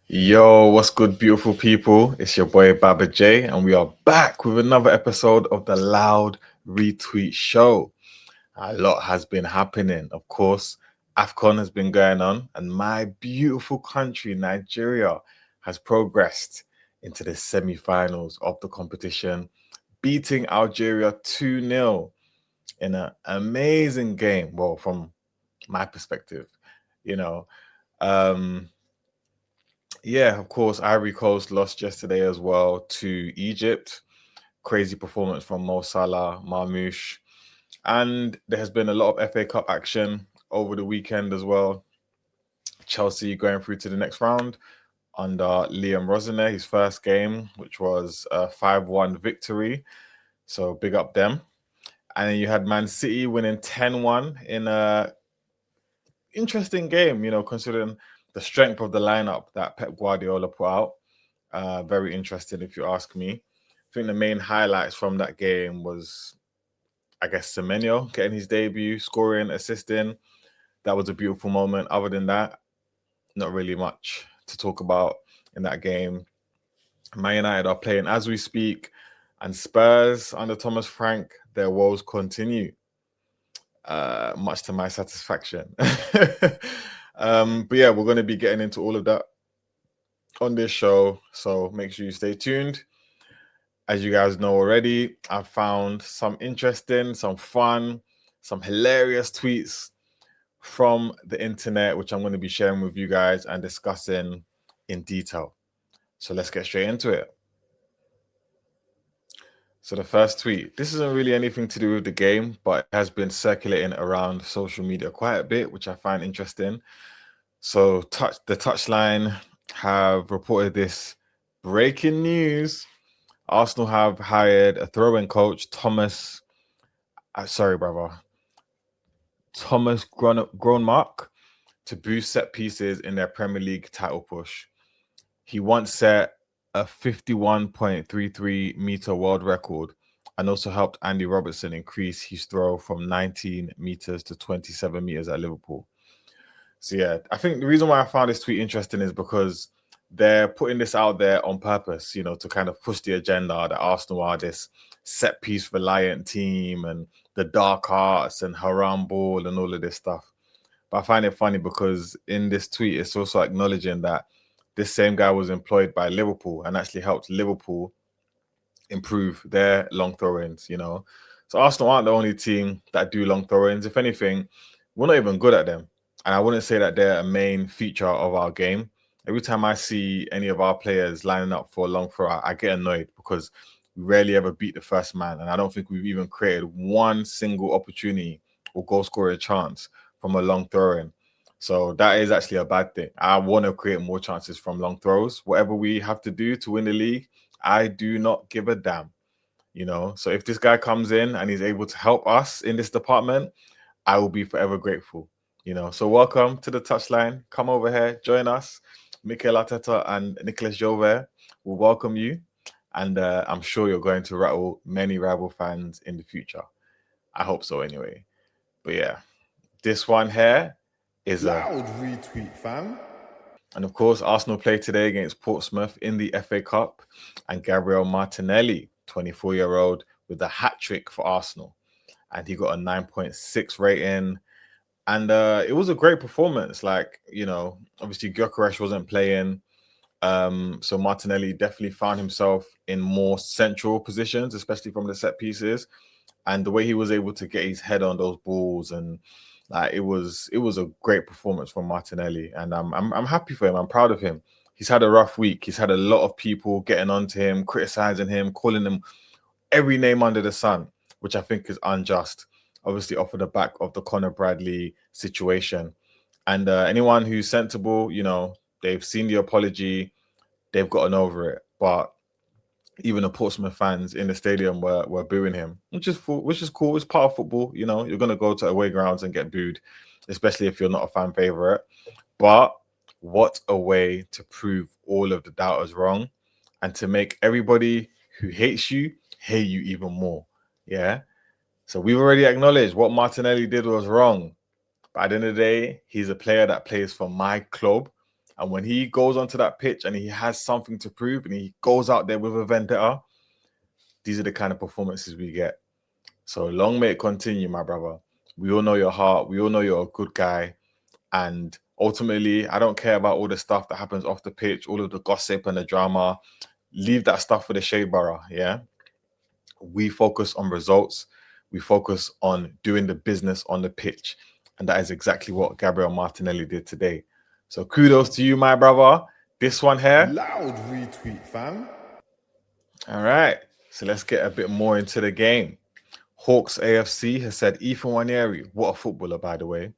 Yo, what's good, beautiful people? It's your boy Baba J, and we are back with another episode of the Loud Retweet Show. A lot has been happening. Of course, Afcon has been going on, and my beautiful country, Nigeria, has progressed into the semi-finals of the competition, beating Algeria 2-0 in an amazing game. Well, from my perspective, you know. Um, Yeah, of course, Ivory Coast lost yesterday as well to Egypt. Crazy performance from Mo Salah, Marmoush. And there has been a lot of FA Cup action over the weekend as well. Chelsea going through to the next round under Liam Rosner, his first game, which was a 5-1 victory. So big up them. And then you had Man City winning 10-1 in a interesting game, considering the strength of the lineup that Pep Guardiola put out. Very interesting, if you ask me. I think the main highlights from that game was, I guess, Semenyo getting his debut, scoring, assisting. That was a beautiful moment. Other than that, not really much to talk about in that game. Man United are playing as we speak, and Spurs under Thomas Frank, their woes continue. Much to my satisfaction. But yeah, we're going to be getting into all of that on this show, so make sure you stay tuned. As you guys know already, I found some interesting, some fun, some hilarious tweets from the internet, which I'm going to be sharing with you guys and discussing in detail. So let's get straight into it. So the first tweet, this isn't really anything to do with the game, but it has been circulating around social media quite a bit, which I find interesting. So the touchline have reported this breaking news. Arsenal have hired a throw-in coach, Thomas Groenmark, to boost set pieces in their Premier League title push. He once set a 51.33 meter world record and also helped Andy Robertson increase his throw from 19 meters to 27 meters at Liverpool. So yeah, I think the reason why I found this tweet interesting is because they're putting this out there on purpose, to kind of push the agenda that Arsenal are this set piece reliant team and the dark arts and haram ball and all of this stuff. But I find it funny because in this tweet, it's also acknowledging that this same guy was employed by Liverpool and actually helped Liverpool improve their long throw-ins. So Arsenal aren't the only team that do long throw-ins. If anything, we're not even good at them. And I wouldn't say that they're a main feature of our game. Every time I see any of our players lining up for a long throw, I get annoyed because we rarely ever beat the first man. And I don't think we've even created one single opportunity or goal scoring chance from a long throw-in. So that is actually a bad thing. I want to create more chances from long throws. Whatever we have to do to win the league, I do not give a damn. So if this guy comes in and he's able to help us in this department, I will be forever grateful. So welcome to the touchline. Come over here, join us. Mikel Arteta and Nicolas Jover will welcome you. And I'm sure you're going to rattle many rival fans in the future. I hope so anyway. But yeah, this one here is Loud retweet, fam. And of course, Arsenal play today against Portsmouth in the FA Cup, and Gabriel Martinelli, 24-year-old, with a hat trick for Arsenal, and he got a 9.6 rating. And it was a great performance. Obviously Gyökeres wasn't playing, so Martinelli definitely found himself in more central positions, especially from the set pieces. And the way he was able to get his head on those balls and it was a great performance from Martinelli, and I'm happy for him. I'm proud of him. He's had a rough week. He's had a lot of people getting onto him, criticizing him, calling him every name under the sun, which I think is unjust. Obviously, off of the back of the Conor Bradley situation, and anyone who's sensible, they've seen the apology, they've gotten over it. But even the Portsmouth fans in the stadium were booing him, which is cool. It's part of football. You're gonna go to away grounds and get booed, especially if you're not a fan favorite. But what a way to prove all of the doubters wrong, and to make everybody who hates you hate you even more. Yeah. So we've already acknowledged what Martinelli did was wrong. But at the end of the day, he's a player that plays for my club, And when he goes onto that pitch and he has something to prove and he goes out there with a vendetta, these are the kind of performances we get. So long may it continue, my brother. We all know your heart. We all know you're a good guy. And ultimately, I don't care about all the stuff that happens off the pitch, all of the gossip and the drama. Leave that stuff for the shade borough, yeah? We focus on results. We focus on doing the business on the pitch. And that is exactly what Gabriel Martinelli did today. So kudos to you, my brother. This one here. Loud retweet, fam. All right. So let's get a bit more into the game. Hawks AFC has said Ethan Wanieri, what a footballer, by the way.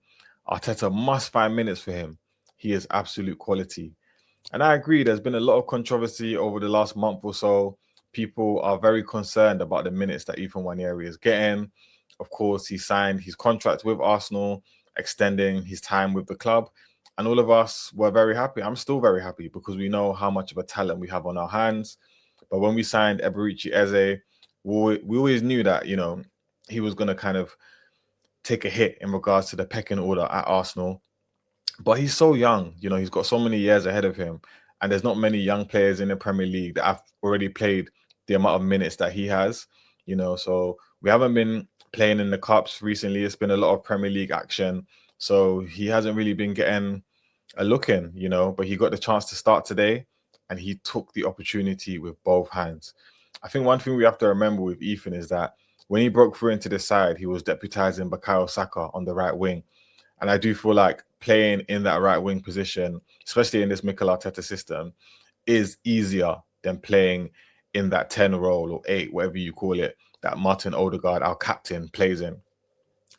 Arteta must find minutes for him. He is absolute quality. And I agree, there's been a lot of controversy over the last month or so. People are very concerned about the minutes that Ethan Wanieri is getting. Of course, he signed his contract with Arsenal, extending his time with the club. And all of us were very happy. I'm still very happy because we know how much of a talent we have on our hands. But when we signed Eberici Eze, we always knew that, you know, he was going to kind of take a hit in regards to the pecking order at Arsenal. But he's so young, you know, he's got so many years ahead of him. And there's not many young players in the Premier League that have already played the amount of minutes that he has, you know. So we haven't been playing in the Cups recently. It's been a lot of Premier League action. So he hasn't really been getting a look in, you know, but he got the chance to start today and he took the opportunity with both hands. I think one thing we have to remember with Ethan is that when he broke through into the side, he was deputizing Bukayo Saka on the right wing. And I do feel like playing in that right wing position, especially in this Mikel Arteta system, is easier than playing in that 10 role or 8, whatever you call it, that Martin Odegaard, our captain, plays in.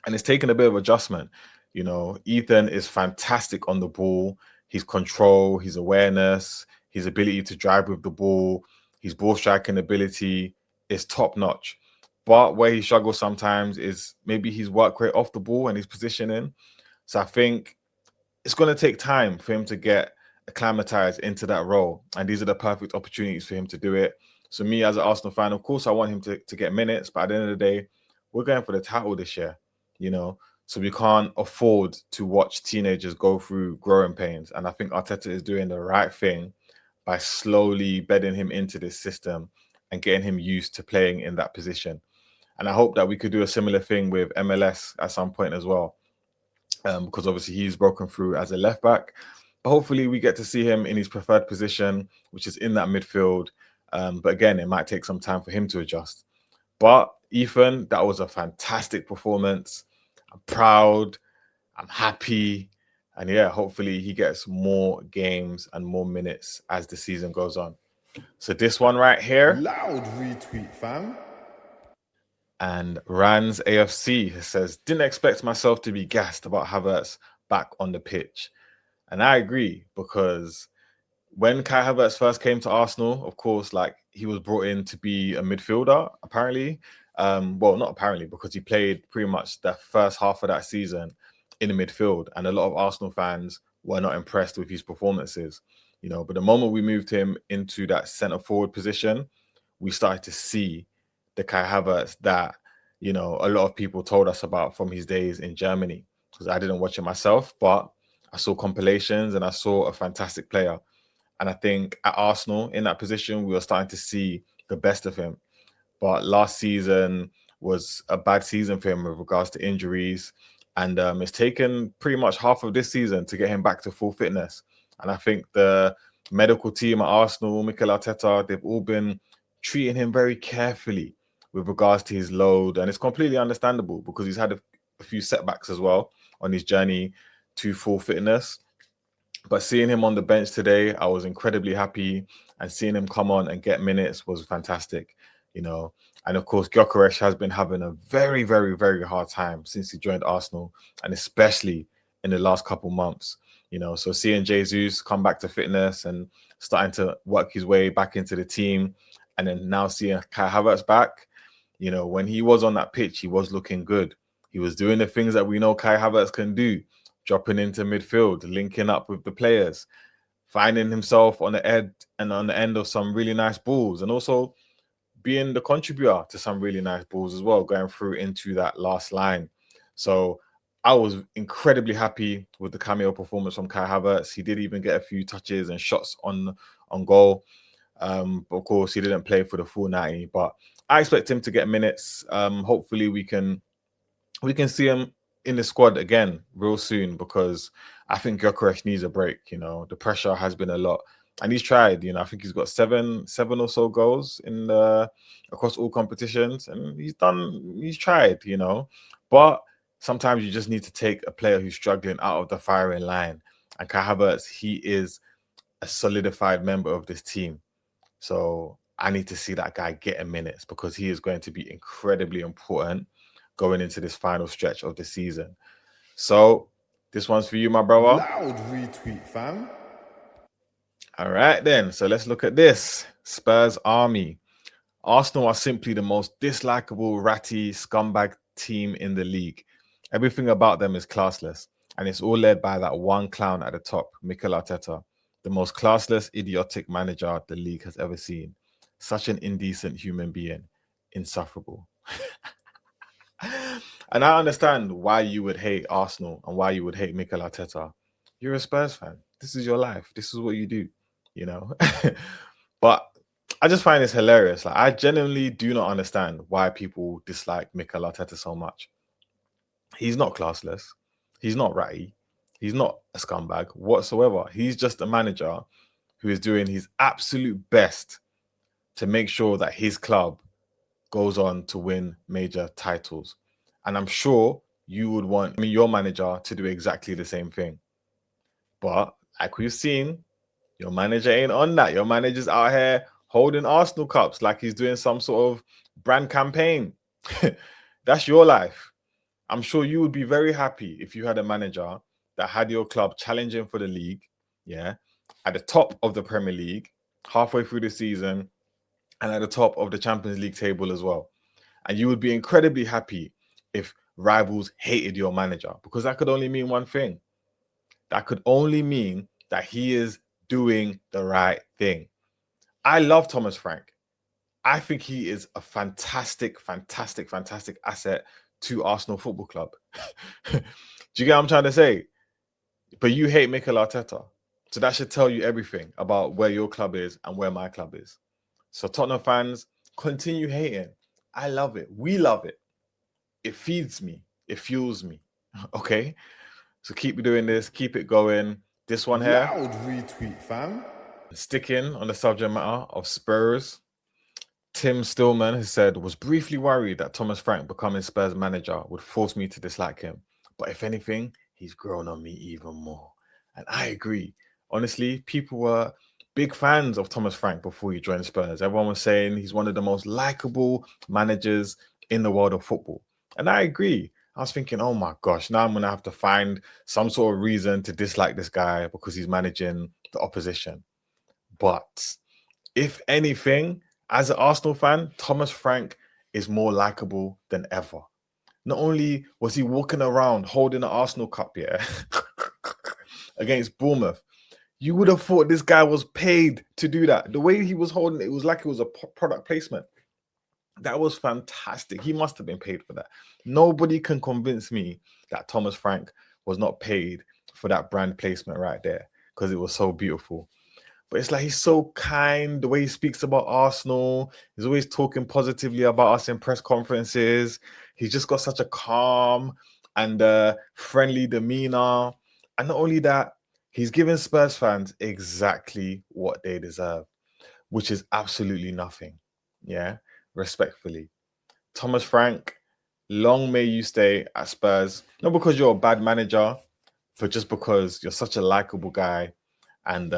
And it's taken a bit of adjustment. You know, Ethan is fantastic on the ball. His control, his awareness, his ability to drive with the ball, his ball striking ability is top notch. But where he struggles sometimes is maybe his work rate off the ball and his positioning. So I think it's going to take time for him to get acclimatized into that role. And these are the perfect opportunities for him to do it. So me as an Arsenal fan, of course, I want him to get minutes. But at the end of the day, we're going for the title this year, you know. So we can't afford to watch teenagers go through growing pains. And I think Arteta is doing the right thing by slowly bedding him into this system and getting him used to playing in that position. And I hope that we could do a similar thing with MLS at some point as well. Because obviously he's broken through as a left back. But hopefully we get to see him in his preferred position, which is in that midfield. But again, it might take some time for him to adjust. But Ethan, that was a fantastic performance. I'm proud. I'm happy. And yeah, hopefully he gets more games and more minutes as the season goes on. So this one right here. Loud retweet, fam. And Rans AFC says, didn't expect myself to be gassed about Havertz back on the pitch. And I agree, because when Kai Havertz first came to Arsenal, of course, like he was brought in to be a midfielder, apparently. Well, not apparently, because he played pretty much the first half of that season in the midfield. And a lot of Arsenal fans were not impressed with his performances, you know. But the moment we moved him into that centre forward position, we started to see the Kai Havertz that, you know, a lot of people told us about from his days in Germany. Because I didn't watch it myself, but I saw compilations and I saw a fantastic player. And I think at Arsenal, in that position, we were starting to see the best of him. But last season was a bad season for him with regards to injuries. And it's taken pretty much half of this season to get him back to full fitness. And I think the medical team at Arsenal, Mikel Arteta, they've all been treating him very carefully with regards to his load. And it's completely understandable because he's had a few setbacks as well on his journey to full fitness. But seeing him on the bench today, I was incredibly happy. And seeing him come on and get minutes was fantastic, you know. And of course, Gyökeres has been having a very, very, very hard time since he joined Arsenal, and especially in the last couple months, you know. So seeing Jesus come back to fitness and starting to work his way back into the team, and then now seeing Kai Havertz back, you know, when he was on that pitch, he was looking good. He was doing the things that we know Kai Havertz can do, dropping into midfield, linking up with the players, finding himself on the end of some really nice balls, and also being the contributor to some really nice balls as well, going through into that last line. So I was incredibly happy with the cameo performance from Kai Havertz. He did even get a few touches and shots on goal. But of course, he didn't play for the full 90. But I expect him to get minutes. Hopefully, we can see him in the squad again real soon, because I think Gyökeres needs a break. The pressure has been a lot, and he's tried. I think he's got seven or so goals in across all competitions, and he's tried. But sometimes you just need to take a player who's struggling out of the firing line. And Kai Havertz, he is a solidified member of this team. So I need to see that guy getting minutes, because he is going to be incredibly important going into this final stretch of the season. So this one's for you, my brother. Loud retweet, fam. All right, then. So let's look at this. Spurs Army. Arsenal are simply the most dislikable, ratty, scumbag team in the league. Everything about them is classless, and it's all led by that one clown at the top, Mikel Arteta, the most classless, idiotic manager the league has ever seen. Such an indecent human being. Insufferable. And I understand why you would hate Arsenal and why you would hate Mikel Arteta. You're a Spurs fan. This is your life. This is what you do, But I just find this hilarious. Like, I genuinely do not understand why people dislike Mikel Arteta so much. He's not classless. He's not ratty. He's not a scumbag whatsoever. He's just a manager who is doing his absolute best to make sure that his club goes on to win major titles. And I'm sure you would want your manager to do exactly the same thing. But like we've seen, your manager ain't on that. Your manager's out here holding Arsenal cups like he's doing some sort of brand campaign. That's your life. I'm sure you would be very happy if you had a manager that had your club challenging for the league, at the top of the Premier League, halfway through the season, and at the top of the Champions League table as well. And you would be incredibly happy if rivals hated your manager, because that could only mean one thing. That could only mean that he is doing the right thing. I love Thomas Frank. I think he is a fantastic, fantastic, fantastic asset to Arsenal Football Club. Do you get what I'm trying to say? But you hate Mikel Arteta. So that should tell you everything about where your club is and where my club is. So Tottenham fans, continue hating. I love it. We love it. It feeds me. It fuels me. Okay? So keep doing this. Keep it going. This one here. Loud retweet, fam. Sticking on the subject matter of Spurs. Tim Stillman has said, was briefly worried that Thomas Frank becoming Spurs manager would force me to dislike him. But if anything, he's grown on me even more. And I agree. Honestly, people were big fans of Thomas Frank before he joined Spurs. Everyone was saying he's one of the most likable managers in the world of football. And I agree. I was thinking, oh my gosh, now I'm going to have to find some sort of reason to dislike this guy because he's managing the opposition. But if anything, as an Arsenal fan, Thomas Frank is more likable than ever. Not only was he walking around holding an Arsenal cup against Bournemouth, you would have thought this guy was paid to do that. The way he was holding it was like it was a product placement. That was fantastic. He must have been paid for that. Nobody can convince me that Thomas Frank was not paid for that brand placement right there, because it was so beautiful. But it's like he's so kind. The way he speaks about Arsenal, he's always talking positively about us in press conferences. He's just got such a calm and friendly demeanor. And not only that, he's giving Spurs fans exactly what they deserve, which is absolutely nothing. Yeah, respectfully. Thomas Frank, long may you stay at Spurs. Not because you're a bad manager, but just because you're such a likable guy. And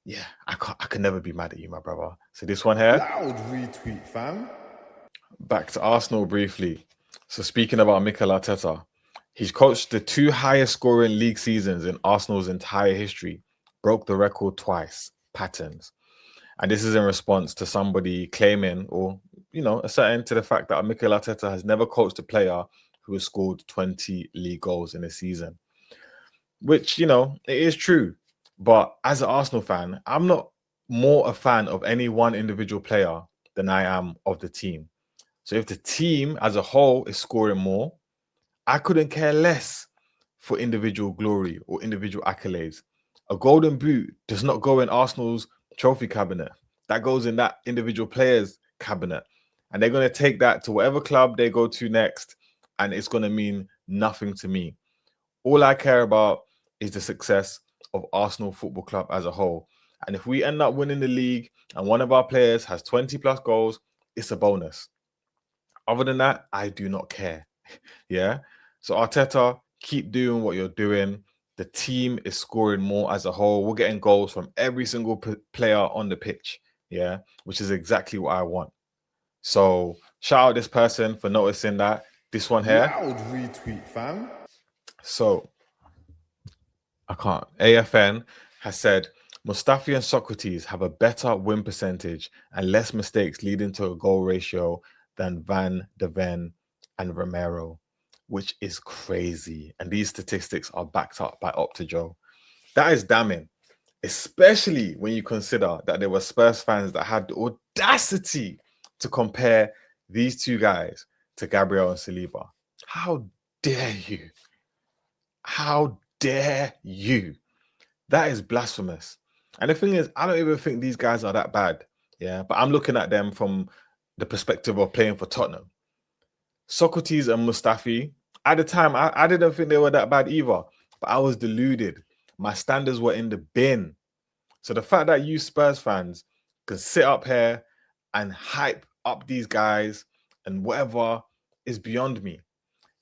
yeah, I can never be mad at you, my brother. So this one here. Loud retweet, fam. Back to Arsenal briefly. So speaking about Mikel Arteta, he's coached the 2 highest scoring league seasons in Arsenal's entire history, broke the record twice, patterns. And this is in response to somebody claiming, or, asserting to the fact that Mikel Arteta has never coached a player who has scored 20 league goals in a season. Which, it is true. But as an Arsenal fan, I'm not more a fan of any one individual player than I am of the team. So if the team as a whole is scoring more, I couldn't care less for individual glory or individual accolades. A golden boot does not go in Arsenal's trophy cabinet. That goes in that individual player's cabinet. And they're going to take that to whatever club they go to next, and it's going to mean nothing to me. All I care about is the success of Arsenal Football Club as a whole. And if we end up winning the league and one of our players has 20 plus goals, it's a bonus. Other than that, I do not care. Yeah. So Arteta, keep doing what you're doing. The team is scoring more as a whole. We're getting goals from every single player on the pitch. Yeah. Which is exactly what I want. So shout out this person for noticing that. This one here. Loud retweet, fam. So I can't. AFN has said Mustafi and Socrates have a better win percentage and less mistakes leading to a goal ratio than Van de Ven and Romero, which is crazy. And these statistics are backed up by Optajo. That is damning, especially when you consider that there were Spurs fans that had the audacity to compare these two guys to Gabriel and Saliba. How dare you? How dare you? That is blasphemous. And the thing is, I don't even think these guys are that bad. Yeah, but I'm looking at them from the perspective of playing for Tottenham. Socrates and Mustafi, at the time, I didn't think they were that bad either, but I was deluded. My standards were in the bin. So the fact that you Spurs fans can sit up here and hype up these guys and whatever is beyond me.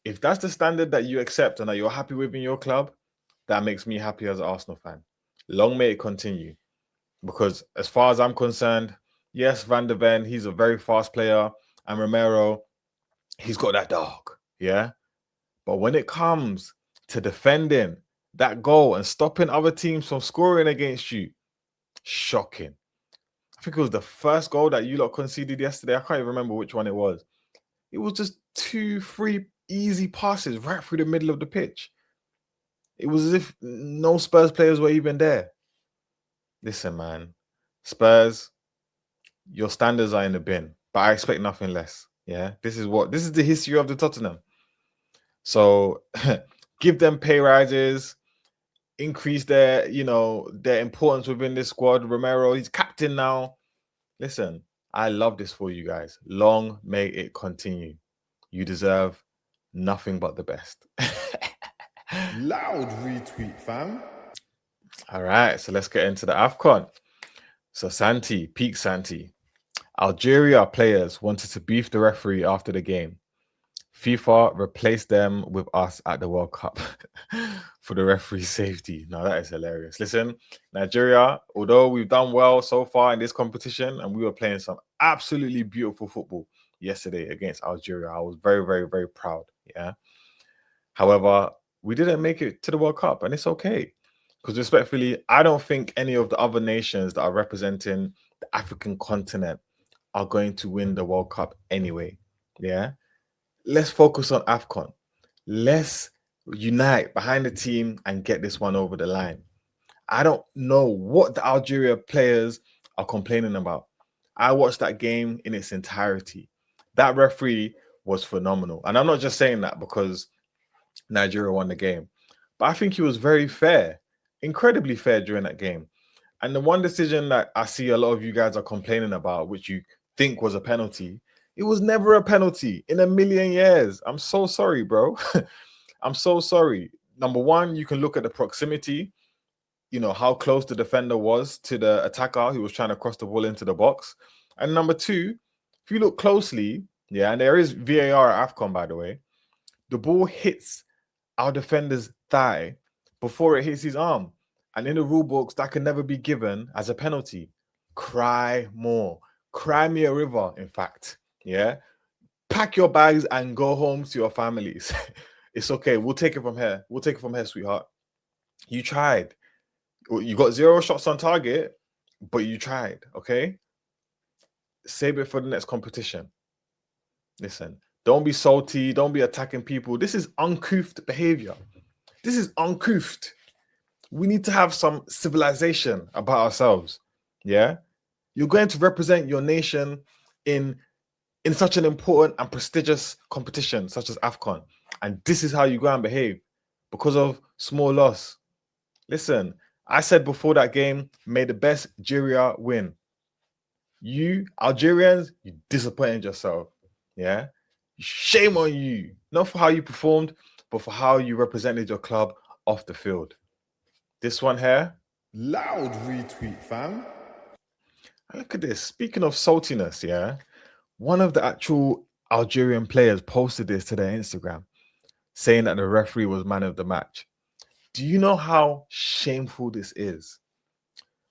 If that's the standard that you accept and that you're happy with in your club, that makes me happy as an Arsenal fan. Long may it continue. Because as far as I'm concerned, yes, Van de Ven, he's a very fast player. And Romero, he's got that dog. Yeah. But when it comes to defending that goal and stopping other teams from scoring against you, shocking. I think it was the first goal that you lot conceded yesterday. I can't even remember which one it was. It was just 2-3 easy passes right through the middle of the pitch. It was as if no Spurs players were even there. Listen, man, Spurs, your standards are in the bin, but I expect nothing less. Yeah, this is the history of the Tottenham. So give them pay rises, increase their importance within this squad. Romero, he's captain now. Listen, I love this for you guys. Long may it continue. You deserve nothing but the best. Loud retweet, fam. All right, so let's get into the Afcon. So Peak Santi. Algeria players wanted to beef the referee after the game. FIFA replaced them with us at the World Cup for the referee's safety. Now that is hilarious. Listen, Nigeria, although we've done well so far in this competition and we were playing some absolutely beautiful football yesterday against Algeria, I was very, very, very proud. Yeah. However, we didn't make it to the World Cup, and it's okay. Because respectfully, I don't think any of the other nations that are representing the African continent are going to win the World Cup anyway. Yeah. Let's focus on Afcon. Let's unite behind the team and get this one over the line. I don't know what the Algeria players are complaining about. I watched that game in its entirety. That referee was phenomenal. And I'm not just saying that because Nigeria won the game, but I think he was very fair, incredibly fair during that game. And the one decision that I see a lot of you guys are complaining about, which you think was a penalty, it was never a penalty in a million years. I'm so sorry, bro. I'm so sorry. Number one, you can look at the proximity, how close the defender was to the attacker who was trying to cross the ball into the box. And number two, if you look closely, and there is VAR at AFCON, by the way, the ball hits our defender's thigh before it hits his arm. And in the rule books, that can never be given as a penalty. Cry more. Cry me a river, in fact. Yeah. Pack your bags and go home to your families. It's okay. We'll take it from here. We'll take it from here, sweetheart. You tried. You got 0 shots on target, but you tried. Okay. Save it for the next competition. Listen, don't be salty. Don't be attacking people. This is uncouth behavior. This is uncouth. We need to have some civilization about ourselves. Yeah. You're going to represent your nation in such an important and prestigious competition such as AFCON. And this is how you go and behave because of small loss. Listen, I said before that game, may the best Algeria win. You, Algerians, you disappointed yourself. Yeah? Shame on you. Not for how you performed, but for how you represented your club off the field. This one here. Loud retweet, fam. Look at this. Speaking of saltiness, yeah, one of the actual Algerian players posted this to their Instagram, saying that the referee was man of the match. Do you know how shameful this is?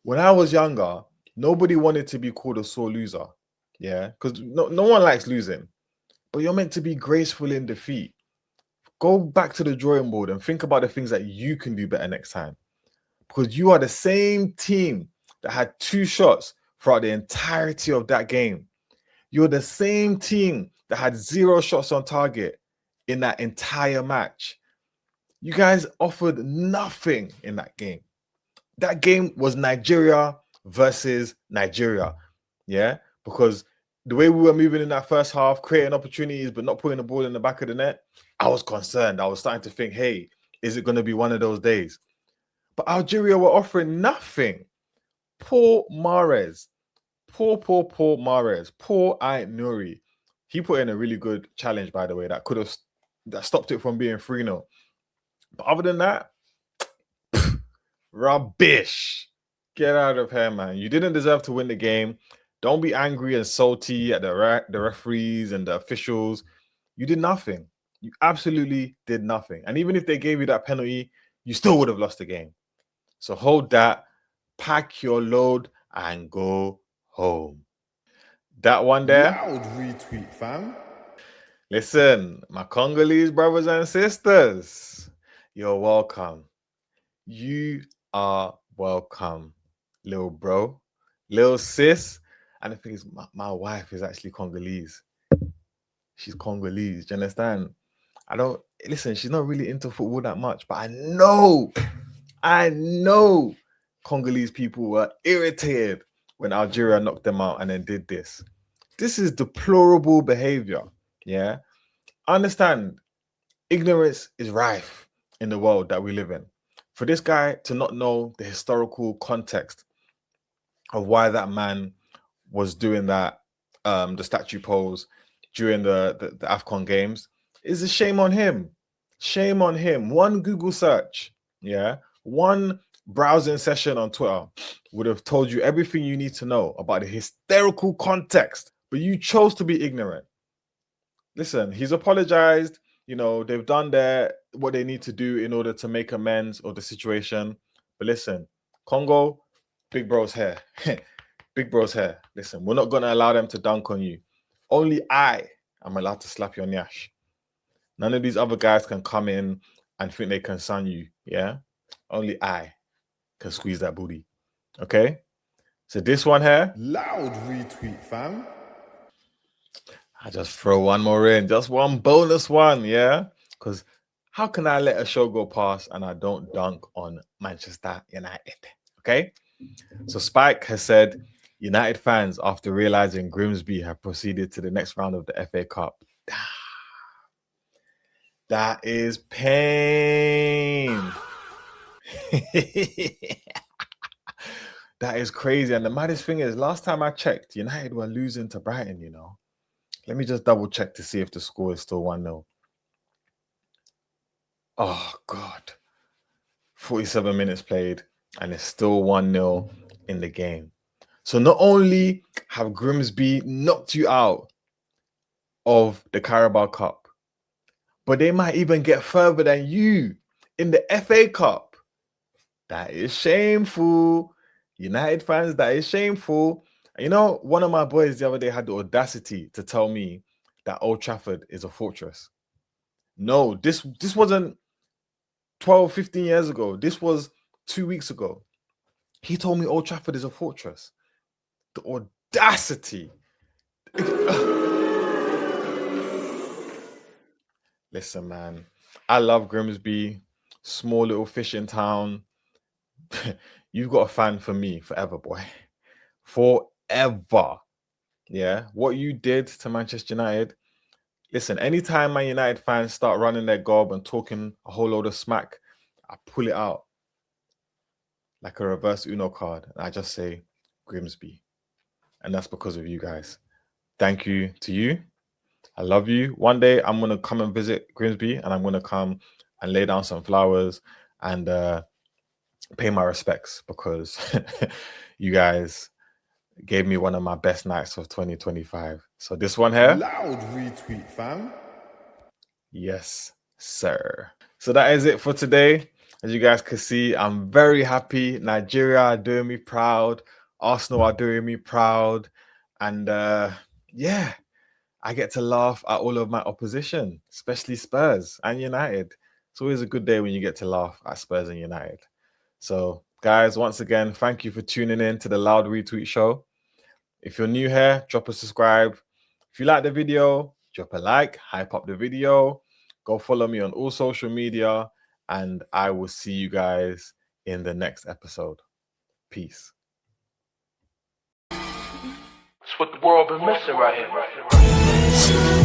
When I was younger, nobody wanted to be called a sore loser. Yeah, because no one likes losing, but you're meant to be graceful in defeat. Go back to the drawing board and think about the things that you can do better next time. Because you are the same team that had 2 shots throughout the entirety of that game. You're the same team that had 0 shots on target in that entire match. You guys offered nothing in that game. That game was Nigeria versus Nigeria. Yeah, because the way we were moving in that first half, creating opportunities but not putting the ball in the back of the net, I was concerned. I was starting to think, hey, is it going to be one of those days? But Algeria were offering nothing. Poor Mahrez. Poor Mahrez. Poor Nuri. He put in a really good challenge, by the way, that stopped it from being 3-0. But other than that, rubbish. Get out of here, man. You didn't deserve to win the game. Don't be angry and salty at the referees and the officials. You did nothing. You absolutely did nothing. And even if they gave you that penalty, you still would have lost the game. So hold that, pack your load, and go home. That one there. Loud retweet, fam. Listen, my Congolese brothers and sisters, you're welcome. You are welcome, little bro, little sis. And the thing is, my wife is actually Congolese. She's Congolese. Do you understand? Listen, she's not really into football that much, but I know Congolese people were irritated when Algeria knocked them out and then did this. This is deplorable behavior. Yeah. Understand, ignorance is rife in the world that we live in. For this guy to not know the historical context of why that man was doing that, the statue pose during the Afcon games, is a shame on him. Shame on him. One Google search, yeah, one browsing session on Twitter would have told you everything you need to know about the hysterical context, but you chose to be ignorant. Listen, he's apologized. You know, they've done what they need to do in order to make amends of the situation. But listen, Congo, big bro's hair. Big bro's hair. Listen, we're not going to allow them to dunk on you. Only I am allowed to slap your nyash. None of these other guys can come in and think they can sun you. Yeah? Only I can squeeze that booty. Okay? So this one here. Loud retweet, fam. I just throw one more in, just one bonus one, yeah? Because how can I let a show go past and I don't dunk on Manchester United? Okay? So Spike has said, United fans, after realizing Grimsby have proceeded to the next round of the FA Cup. That is pain. That is crazy. And the maddest thing is, last time I checked, United were losing to Brighton, you know. Let me just double check to see if the score is still 1-0. Oh, God. 47 minutes played, and it's still 1-0 in the game. So not only have Grimsby knocked you out of the Carabao Cup, but they might even get further than you in the FA Cup. That is shameful. United fans, that is shameful. You know, one of my boys the other day had the audacity to tell me that Old Trafford is a fortress. No, this wasn't 12, 15 years ago. This was 2 weeks ago. He told me Old Trafford is a fortress. The audacity. Listen, man, I love Grimsby, small little fishing town. You've got a fan for me forever, boy. Forever. Yeah. What you did to Manchester United, Listen, anytime Man United fans start running their gob and talking a whole load of smack, I pull it out like a reverse Uno card. And I just say, Grimsby. And that's because of you guys. Thank you to you. I love you. One day I'm going to come and visit Grimsby, and I'm going to come and lay down some flowers and pay my respects, because you guys gave me one of my best nights of 2025. So this one here. Loud retweet, fam. Yes, sir. So that is it for today. As you guys can see, I'm very happy. Nigeria are doing me proud. Arsenal are doing me proud. And yeah, I get to laugh at all of my opposition, especially Spurs and United. It's always a good day when you get to laugh at Spurs and United. So guys, once again, thank you for tuning in to the Loud Retweet Show. If you're new here, drop a subscribe. If you like the video, drop a like, hype up the video. Go follow me on all social media, and I will see you guys in the next episode. Peace. It's what the world been missing right here.